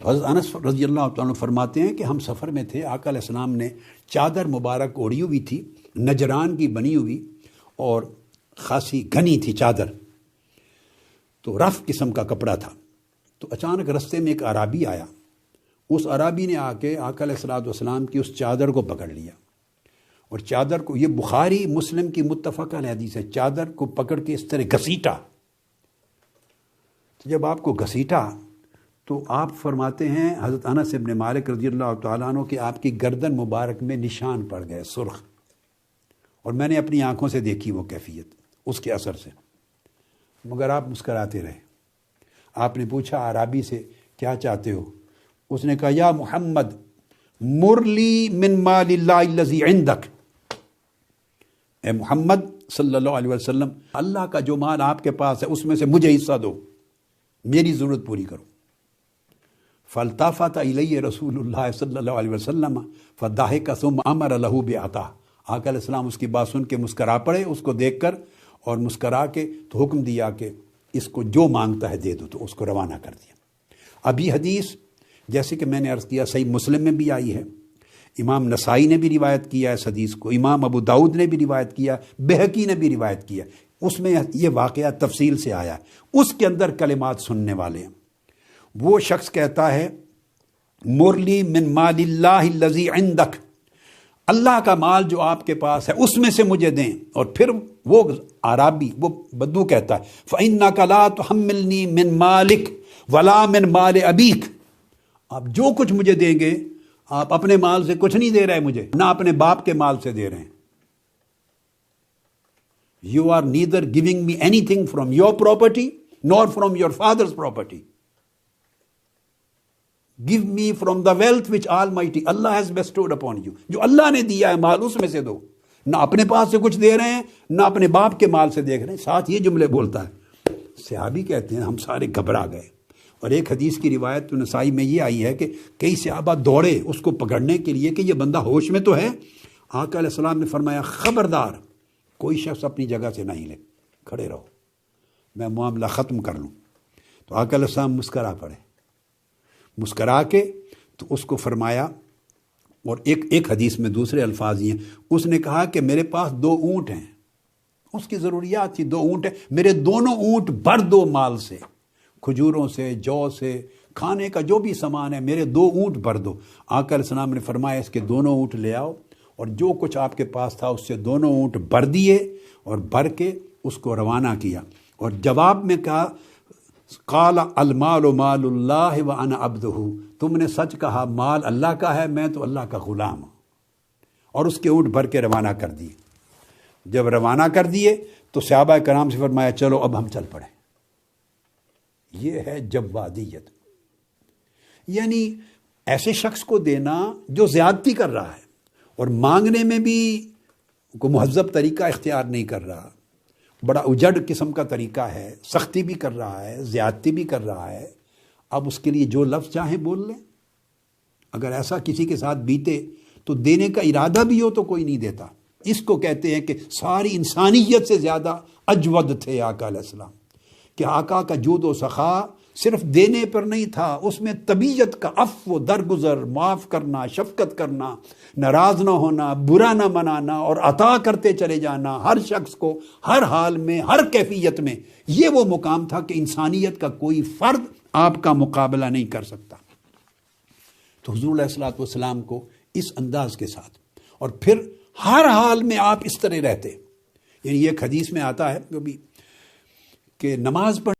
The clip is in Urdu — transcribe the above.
حضرت انس رضی اللہ تعالیٰ عنہ فرماتے ہیں کہ ہم سفر میں تھے، آقا علیہ السلام نے چادر مبارک اوڑھی ہوئی تھی، نجران کی بنی ہوئی اور خاصی گھنی تھی چادر، تو رف قسم کا کپڑا تھا۔ تو اچانک رستے میں ایک اعرابی آیا، اس اعرابی نے آ کے آقا علیہ السلام کی اس چادر کو پکڑ لیا، اور چادر کو، یہ بخاری مسلم کی متفق علیہ حدیث ہے، چادر کو پکڑ کے اس طرح گھسیٹا۔ جب آپ کو گھسیٹا تو آپ فرماتے ہیں حضرت انس ابن مالک رضی اللہ تعالیٰ عنہ کہ آپ کی گردن مبارک میں نشان پڑ گئے سرخ، اور میں نے اپنی آنکھوں سے دیکھی وہ کیفیت اس کے اثر سے، مگر آپ مسکراتے رہے۔ آپ نے پوچھا اعرابی سے کیا چاہتے ہو؟ اس نے کہا یا محمد مرلی من مال اللہ الذی عندک، اے محمد صلی اللہ علیہ وسلم، اللہ کا جو مال آپ کے پاس ہے اس میں سے مجھے حصہ دو، میری ضرورت پوری کرو۔ فالتفت الیہ رسول اللہ صلی اللہ علیہ وسلم فضحک ثم امر له بعطاء، آقا علیہ السلام اس کی بات سن کے مسکرا پڑے اس کو دیکھ کر، اور مسکرا کے تو حکم دیا کہ اس کو جو مانگتا ہے دے دو، تو اس کو روانہ کر دیا۔ ابھی حدیث جیسے کہ میں نے عرض کیا صحیح مسلم میں بھی آئی ہے، امام نسائی نے بھی روایت کیا ہے اس حدیث کو، امام ابو داؤد نے بھی روایت کیا، بہقی نے بھی روایت کیا، اس میں یہ واقعہ تفصیل سے آیا ہے۔ اس کے اندر کلمات سننے والے ہیں، وہ شخص کہتا ہے مرلی من مال اللہ الذی عندک، اللہ کا مال جو آپ کے پاس ہے اس میں سے مجھے دیں۔ اور پھر وہ اعرابی، وہ بدو کہتا ہے فإنک لا تحملنی من مالک ولا من مال ابیک، آپ جو کچھ مجھے دیں گے آپ اپنے مال سے کچھ نہیں دے رہے مجھے، نہ اپنے باپ کے مال سے دے رہے ہیں۔ You are neither giving me anything from your property nor from your father's property. Give me from the wealth which Almighty Allah has bestowed upon you. جو اللہ نے دیا ہے مال اس میں سے دو، نہ اپنے پاس سے کچھ دے رہے ہیں نہ اپنے باپ کے مال سے دیکھ رہے ہیں۔ ساتھ یہ جملے بولتا ہے۔ صحابی کہتے ہیں ہم سارے گھبرا گئے، اور ایک حدیث کی روایت تو نسائی میں یہ آئی ہے کہ کئی صحابہ دوڑے اس کو پکڑنے کے لیے کہ یہ بندہ ہوش میں تو ہے۔ آقا علیہ السلام نے فرمایا خبردار کوئی شخص اپنی جگہ سے نہیں ہلے، کھڑے رہو، میں معاملہ ختم کر لوں۔ تو آقا علیہ السلام مسکرا پڑے، مسکرا کے تو اس کو فرمایا، اور ایک حدیث میں دوسرے الفاظ یہ ہیں، اس نے کہا کہ میرے پاس 2 اونٹ ہیں، اس کی ضروریات تھی، 2 اونٹ ہیں، میرے دونوں اونٹ بھر دو مال سے، کھجوروں سے، جو سے، کھانے کا جو بھی سامان ہے، میرے 2 اونٹ بھر دو۔ آقا علیہ السلام نے فرمایا اس کے دونوں اونٹ لے آؤ، اور جو کچھ آپ کے پاس تھا اس سے دونوں اونٹ بھر دیے، اور بھر کے اس کو روانہ کیا، اور جواب میں کہا قال المال مال اللہ وانا عبدہ، تم نے سچ کہا مال اللہ کا ہے، میں تو اللہ کا غلام ہوں۔ اور اس کے اونٹ بھر کے روانہ کر دیے۔ جب روانہ کر دیے تو صحابہ کرام سے فرمایا چلو اب ہم چل پڑے۔ یہ ہے جوادیت، یعنی ایسے شخص کو دینا جو زیادتی کر رہا ہے اور مانگنے میں بھی کوئی مہذب طریقہ اختیار نہیں کر رہا، بڑا اجڑ قسم کا طریقہ ہے، سختی بھی کر رہا ہے، زیادتی بھی کر رہا ہے۔ اب اس کے لیے جو لفظ چاہیں بول لیں۔ اگر ایسا کسی کے ساتھ بیتے تو دینے کا ارادہ بھی ہو تو کوئی نہیں دیتا۔ اس کو کہتے ہیں کہ ساری انسانیت سے زیادہ اجود تھے آقا علیہ السلام، کہ آقا کا جود و سخا صرف دینے پر نہیں تھا، اس میں طبیعت کا عفو، درگزر، معاف کرنا، شفقت کرنا، ناراض نہ ہونا، برا نہ منانا، اور عطا کرتے چلے جانا ہر شخص کو، ہر حال میں، ہر کیفیت میں۔ یہ وہ مقام تھا کہ انسانیت کا کوئی فرد آپ کا مقابلہ نہیں کر سکتا۔ تو حضور علیہ الصلوۃ والسلام کو اس انداز کے ساتھ، اور پھر ہر حال میں آپ اس طرح رہتے۔ یعنی ایک حدیث میں آتا ہے کبھی کہ نماز پڑھنے